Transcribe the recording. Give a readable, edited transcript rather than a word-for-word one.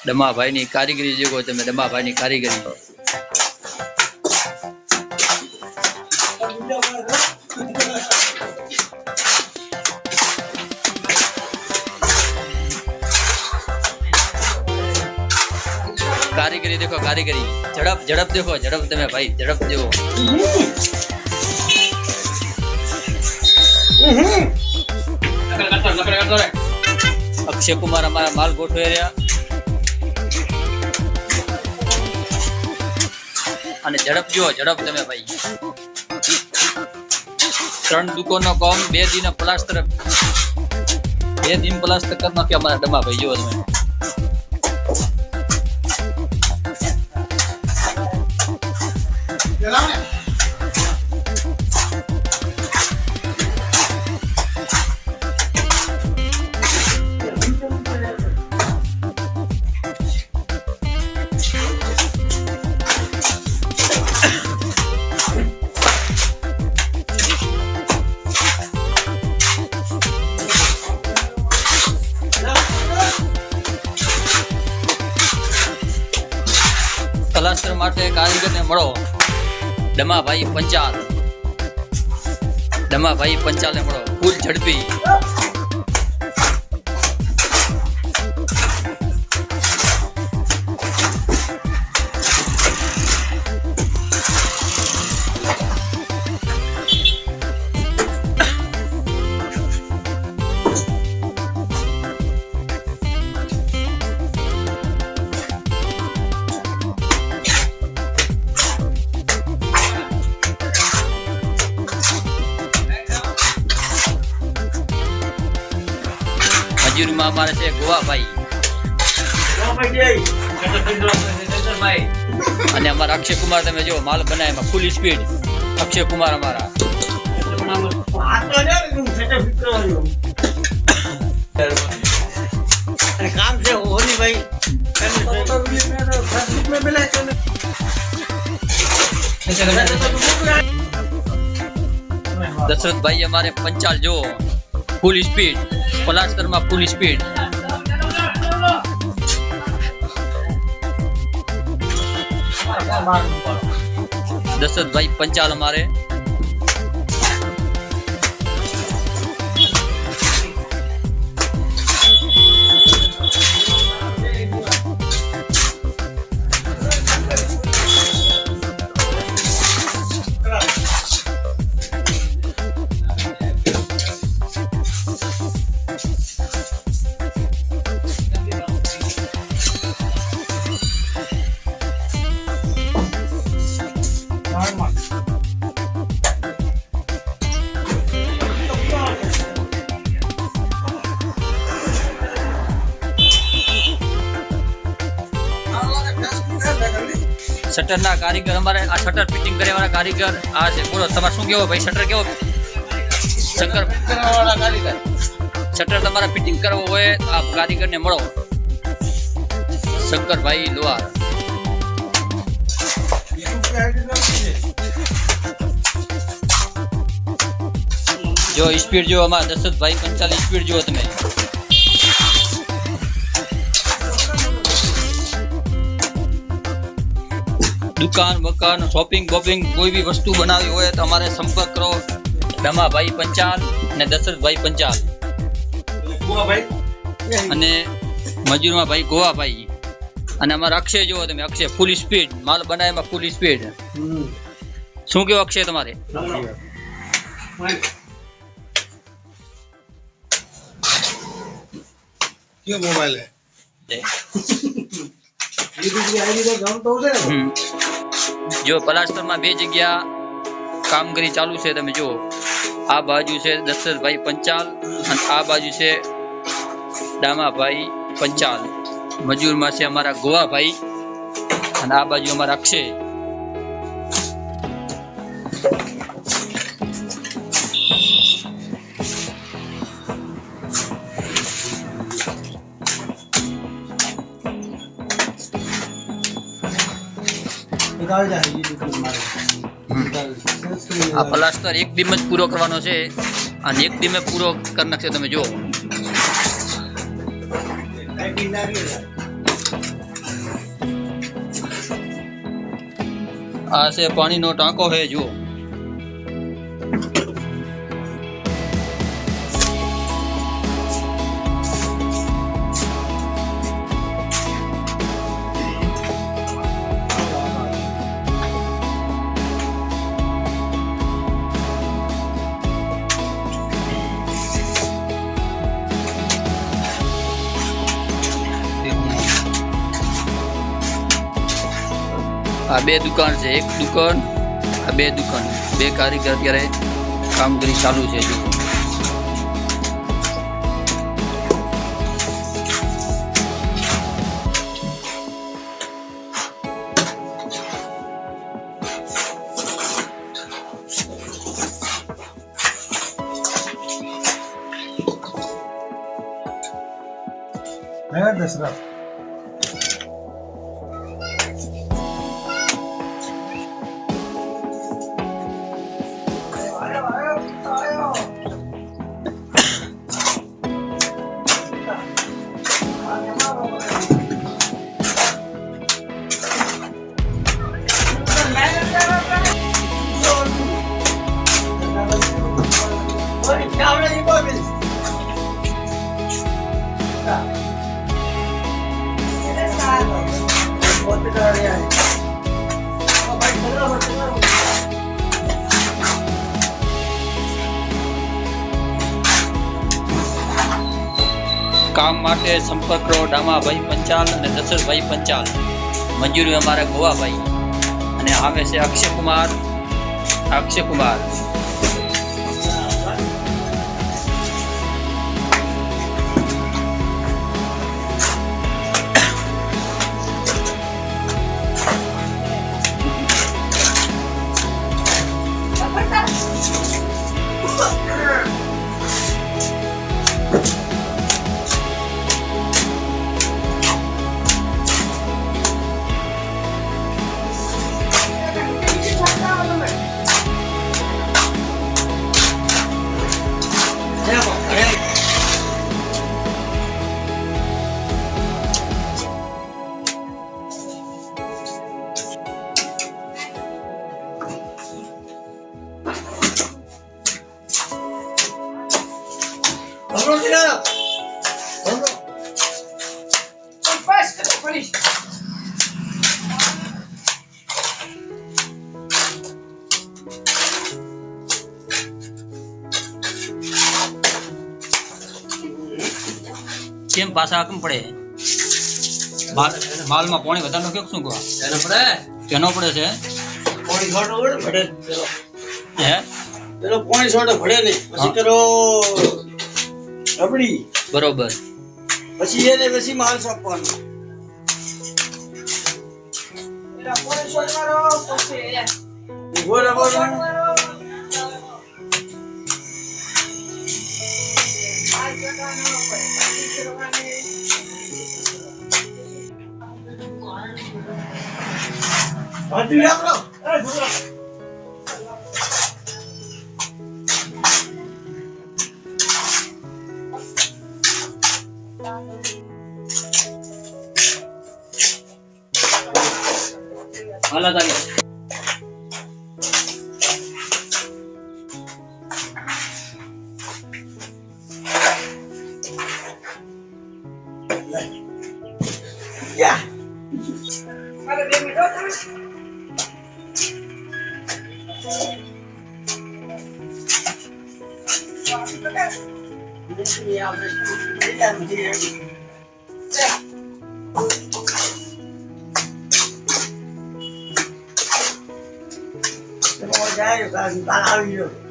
ડમાભાઈ ની કારીગરી જોવો તમે, ડમાભાઈ ની કારીગરી। कारीगरी देखो, कारीगरी झड़प झड़प देखो, झड़प तमे भाई झड़प देखो। अक्षय कुमार हमारा माल गोठवे रहा અને ઝડપ જો ઝડપ તમે ભાઈ। 3 દુકાનનો કામ 2 દિન પ્લાસ્ટર, 2 દિન પ્લાસ્ટર કરી નાખ્યો અમારા ડમા ભાઈ જો તમે। प्लास्टर माटे कारीगर ने मळो डमाभाई पंचाल, डमाभाई पंचाल ने मळो फूल झड़पी। मजूर में हमारे से गोवा भाई અને અમારા અક્ષય કુમાર તમે જો માલ બનાવે માં ફૂલ સ્પીડ। અક્ષય કુમાર અમારા काम से होनी भाई। दशरथ भाई हमारे पंचाल जो फुल स्पीड, प्लास्टर में फुल स्पीड। दशरथ भाई पंचाल हमारे शटर ना कारीगर हमारे आ शटर फिटिंग करे वाला कारीगर आ छे। बोलो तमारे शुं केवो भाई? शटर केवो शंकर करवा वाला कारीगर शटर तमारा फिटिंग करवो होय आप कारीगर ने मळो शंकर भाई लोहार। जो स्पीड जो हमारा दशरथ भाई पंचाल स्पीड जो तमे दुकान बकान शॉपिंग बॉपिंग कोई भी वस्तु बनावी हो तो हमारे संपर्क करो डमाभाई पंचाल ने दशरथ भाई पंचाल અને મજૂરમાં ભાઈ ગોવા ભાઈ અને અમારા અક્ષય જો તમે અક્ષય ફૂલ સ્પીડ માલ બનાવવામાં ફૂલ સ્પીડ। શું કેવો અક્ષય તમારે? क्यों मोबाइल है जो प्लास्टर में 2 जगह कामगीरी चालू है तमे जो आ बाजू से दशरथ भाई पंचाल और आ बाजू से डामा भाई पंचाल। मजूर में से हमारा गोवा भाई और आ बाजू हमारा अक्षय। आ प्लास्टर एक दिन में पूरो करवानो छे અને એક દી में पूरो कर नाखशे तमे जो। આ છે પાણીનો ટાંકો છે જો. આ બે દુકાન છે, એક દુકાન આ બે દુકાન, બે કારીગર અત્યારે કામગીરી ચાલુ છે જો. દશરથ કામ માટે સંપર્ક કરો ડામાભાઈ પંચાલ અને દશરથભાઈ પંચાલ. મજૂરી અમારા ગોવાભાઈ. અને આવે છે અક્ષય કુમાર. કેમ પાછા કેમ પડે? માલમાં પાણી વધારે કેમ શું કહો? કેનો પડે છે? પાણી છોડો ભડે હે પેલો પાણી છોડો ભડે ને પછી કરો રબડી બરોબર. પછી એને પછી માલ સોંપવાનો. એલા પાણી છોડવાનો પછી બરોબર. હાથી આપણો હાલા તાલી યા મારે 2 મિનિટ જાય આવી ગયો.